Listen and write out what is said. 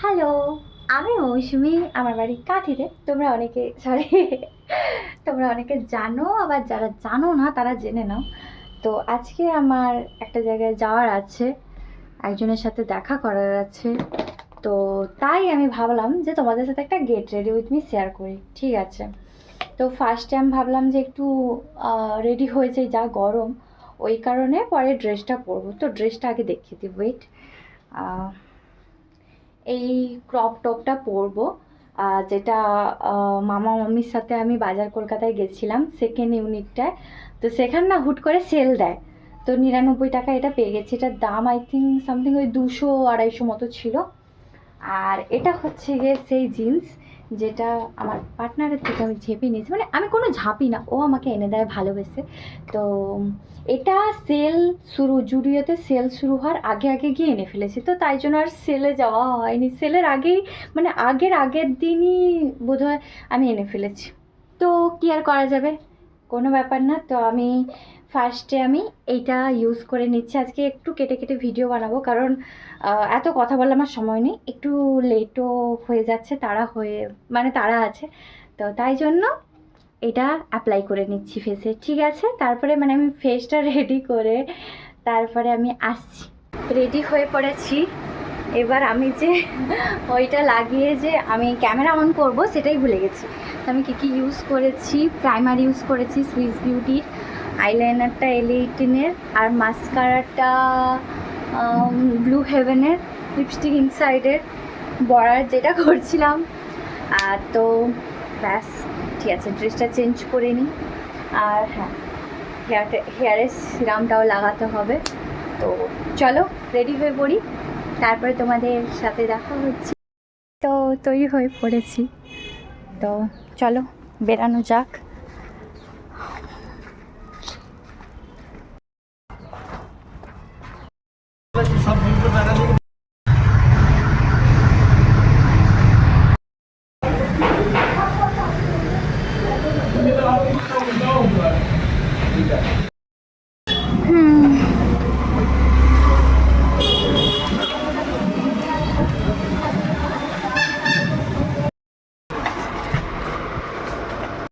Hello, আমি মৌসুমি। আমার বাড়ি কাঁথিতে। তোমরা অনেকে জানো, আবার যারা জানো না তারা জেনে নাও। তো আজকে আমার একটা জায়গায় যাওয়ার আছে, একজনের সাথে দেখা করার আছে। তো তাই আমি ভাবলাম যে তোমাদের সাথে একটা get ready with me share করি, ঠিক আছে? তো ফার্স্ট টাইম ভাবলাম যে একটু রেডি হয়ে যাই, যা গরম, ওই কারণে পরে ড্রেসটা পরবো। তো ড্রেসটা আগে দেখিয়ে দিই, ওয়েট। এই ক্রপ টপটা পরবো, যেটা মামা মামির সাথে আমি বাজার কলকাতায় গেছিলাম সেকেন্ড ইউনিটটায়। তো সেখানে না হুট করে সেল দেয়, তো 99 টাকা এটা পেয়ে গেছি। এটার দাম আই থিঙ্ক সামথিং ওই 200-250 মতো ছিল। আর এটা হচ্ছে গিয়ে সেই জিন্স যেটা আমার পার্টনারের থেকে আমি ঝেপে নিয়েছি, মানে আমি কোনো ঝাঁপি না, ও আমাকে এনে দেয় ভালোবেসে। তো এটা সেল শুরু, জুডিওতে সেল শুরু হওয়ার আগে আগে গিয়ে এনে ফেলেছি, তো তাই জন্য আর সেলে যাওয়া হয়নি। সেলের আগেই, মানে আগের দিনই বোধহয় আমি এনে ফেলেছি। তো কী আর করা যাবে, কোনো ব্যাপার না। তো আমি ফার্স্টে এইটা ইউজ করে নিচ্ছি। আজকে একটু কেটে কেটে ভিডিও বানাবো, কারণ এত কথা বলার আমার সময় নেই, একটু লেটও হয়ে যাচ্ছে, তাড়া আছে। তো তাই জন্য এটা অ্যাপ্লাই করে নিচ্ছি ফেসে, ঠিক আছে? তারপরে মানে আমি ফেসটা রেডি করে তারপরে আমি আসছি। রেডি হয়ে পড়েছি। এবার আমি যে ওইটা লাগিয়ে যে আমি ক্যামেরা অন করব সেটাই ভুলে গেছি। তো আমি কী কী ইউজ করেছি, প্রাইমার ইউজ করেছি সুইস বিউটির, আইলাইনারটা L18-এর, আর মাস্কারাটা ব্লু হেভেনের, লিপস্টিক ইনসাইডের, বড়ার যেটা করছিলাম। আর তো ব্যাস, ঠিক আছে, ড্রেসটা চেঞ্জ করে নিই। আর হ্যাঁ, হেয়ারের সিরামটাও লাগাতে হবে। তো চলো রেডি হয়ে পড়ি, তারপরে তোমাদের সাথে দেখা হচ্ছে। তো তৈরি হয়ে পড়েছি, তো চলো বেরানো যাক। सब मिलकर बैठा